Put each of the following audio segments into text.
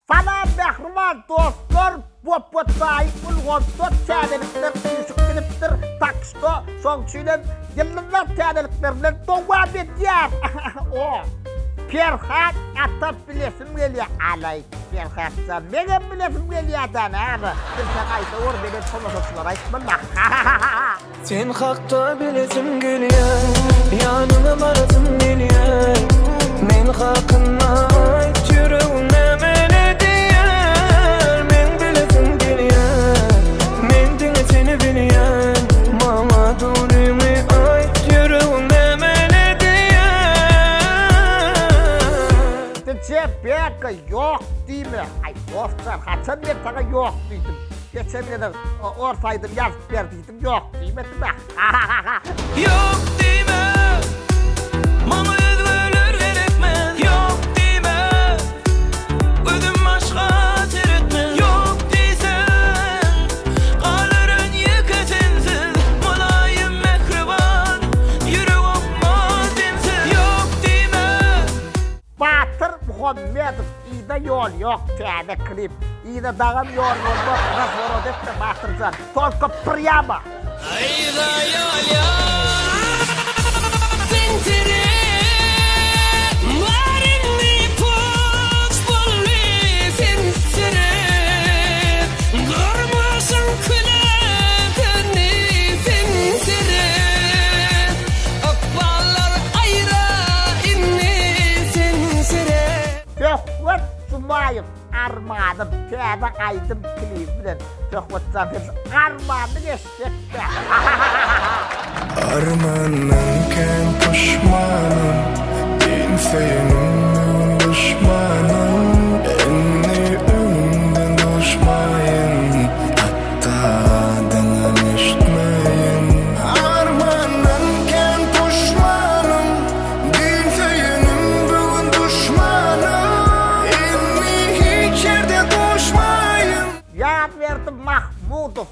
Sana mehriman dostlar, BOBO DAYY ULGAMDA TÄZELIKLER uyuşuklupdyr. Takışta soňçylan ýyllar TÄZELIKLER bilen dowam edýär. O Ferhat atap bilesim gelýär. Alay Ferhatsan megen bilesim gelýär-da näme? Bir saýta ur bilen konuşmalar aýtmala. Sen hakda bilesim gelýär, ýanyna barasym gelýär. Men hakynda aýt ýüregim näme diýär. Men bilesim gelýär, mendin seni bilýär. Mama dolumy aýt ýüregim näme diýär. Tepeka yok diýme. Ay dostlar, haçan ben sana yok diýdim. Geçen ýerde ortaýdym ýazyp berdiýdim, yok diýme. Yok diýme, mama özgürler gerekmez. Yok diýme, gözüm başga teretme. Yok diýsen, galyryn ýekesensiz. Molayym mehriban, ýüregim matemsiz. Yok diýme. Batır Muhammedow, iyide yol yok, TÄZE klip. İyide dağım yol oldu, razvorot etme Batırcan. Tolko priyama. Ayda yol yol, sentire, marinli poç bolli sentire. Görmüşsün külübünü sentire. Akballar ayra inni sentire. Töhvet Sumayım, armadım, TÄZE AYDYM klip bilen. Töhvetcan hepsi armadı geçecekti. Armanınken pişmanım, insanın düşmanım. Enni önümden düşmayın, hatta adını eşitmeyin. Armanınken pişmanım, insanın bugün düşmanım. Enni hiç yerde düşmayın. Yad verdim Mahmudov.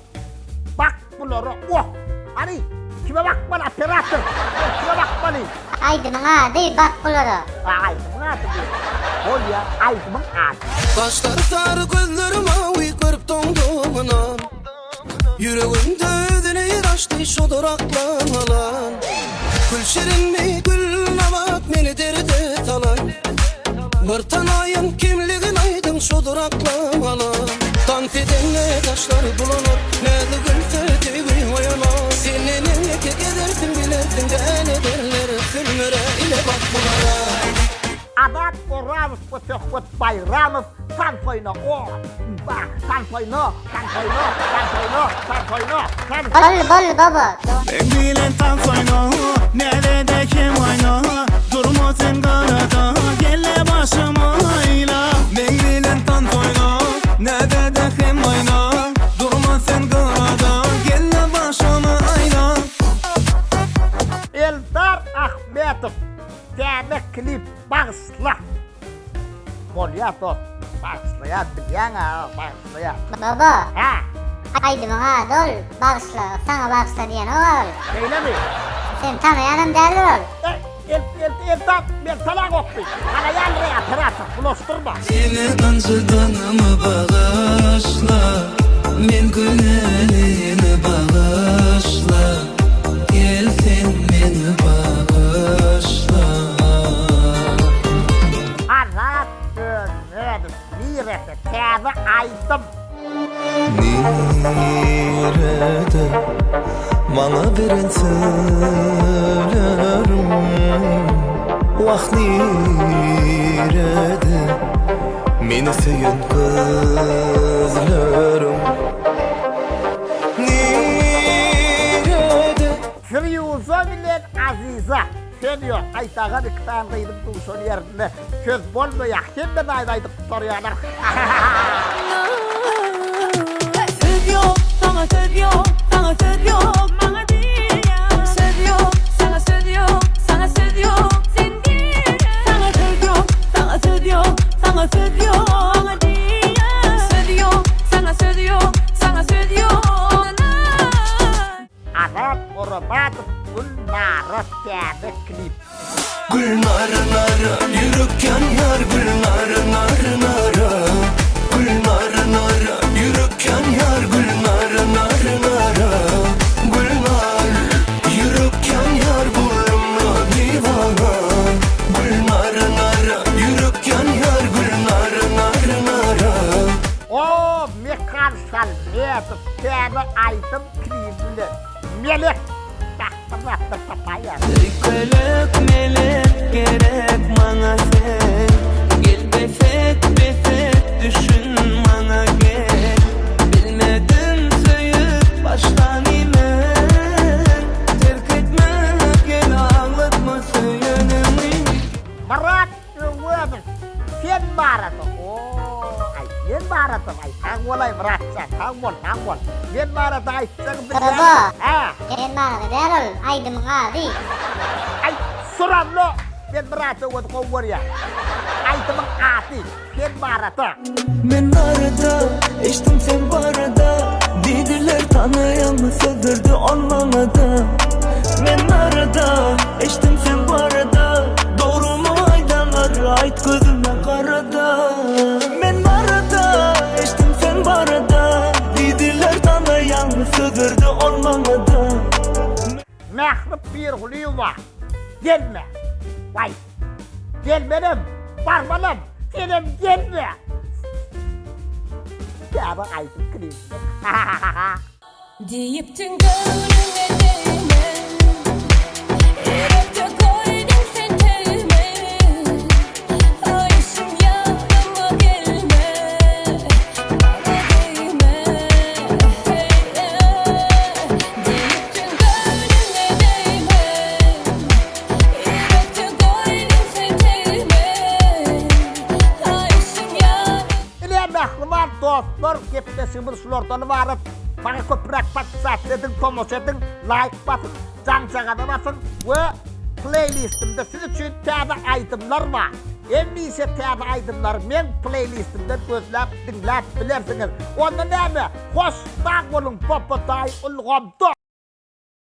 Bak bunları, oh! Hani kime bakmalı operatör? Kime bakmalı? AYDYM'ın adı bak buları. AYDYM'ın adı değil. Ol ya, AYDYM'ın adı. Kaşları sarı gözlerim mavi görüp donduğunan. Yüreğimde ödüne açtı şu duraklanmalan. Gül şirinli gül navat beni derde talan. Bir tanayım kimliğin aydın şu duraklamalan. Tant edenle taşları bulanır, ne de gülse gibi oyanar. Senin emleke gezersin bilesin de ne derler, külmüre ile bak bunlara. Adat Oramov, bu Töhvet Bayramov, Tanfoyno, oh! Bak, Tanfoyno. Bol baba. Ben bilen tanfoyno, nerede kim oyno? Durma sen karada, gelle başıma ayla. Ben bilen tanfoyno, nerede kim oyno? Durma sen karada, gelle başıma ayla. Eldar Ahmetov, TÄZE klip bağışla. Bolya dost, bağışlayan bilyen ha, bağışlayan. Baba. Ha, AYDYM'ın adı ol. Bağışla. Sana bağışla diyen ol. öyle mi? Sen tanıyanım derler ol. Eldar, ben sana koptum. Bana yandıra operatör, bulaştırma. Seni acıdanımı bağışla, men günelini bağışla. Gel sen beni bağışla. Arat dönmedim, mirete, TÄZE AYDYM. Nerede bana birin söylerim. Vah nerede meni söyün gözlerim. Nerede Firuza bilen Aziza. Sönüyor, aytağın iktan kıydım tuşun yerine. Köz bolmayak, hemen aydaydık soruyorlar. Söz yok, sana söz yok, sana söz yok, bana değil ya. Söz yok, sana söz yok, sana söz yok, sen değil ya. Sana söz yok, sana söz yok, sana söz yok, bana değil ya. Söz yok, sana söz yok, sana söz yok, bana. Adat Oramatov, Gülnara TÄZE klip. Gül nara nara, yürek yanar. Gül nara nara nara, Marshall Metip Täze AYDYM klipleri. Melek tahtırlattır papaya. Kölük melek gerek bana sen. Gel befet befet düşün bana gel. Bilmedim söyüp baştan imen. Terk etme gel ağlatma söyünümü. Marat Wöbel. Sen baratı. Ben baratı. Tang olay Maratsa. Tang bol. Ben baratı ay. Kırbo. Ken barada derol aydymga di. Ay suramlo. Ben baratı o kovur ya. AYDYM'ın ati. Ben baratı. Men arada, içtim sen barada. Dediler tanıyan sözürdü olmana da. Men arada, içtim sen barada. Doğru mu aydanları ait gözüme karada. Men arada, içtim sen barada. Dediler tanıyan sözürdü olmana da. Mehrip bir hulü var. Gelme. Vay. Gelmedim. Barmalım. Senem gelme. Täze AYDYM klipleri. Deyiptin gönlüne değme. Yürekte koydum sen tevme. Ayşim yanıma gelme. Bana değme. Deyiptin gönlüne değme. Yürekte koydum sen tevme. Ayşim yanıma. İle mehriban dostlar, gepleşimiz şulardan varıp, bana köpürek patsat edin, tomos edin, like basın, can-cagada basın ve playlistimde siz için Täze AYDYMlar var. Hemmesi Täze AYDYMlar men playlistimden gözlep, dinlep bilersiniz. Onda näme? Hoşta olun, BOBO DAYY ULGAMDA.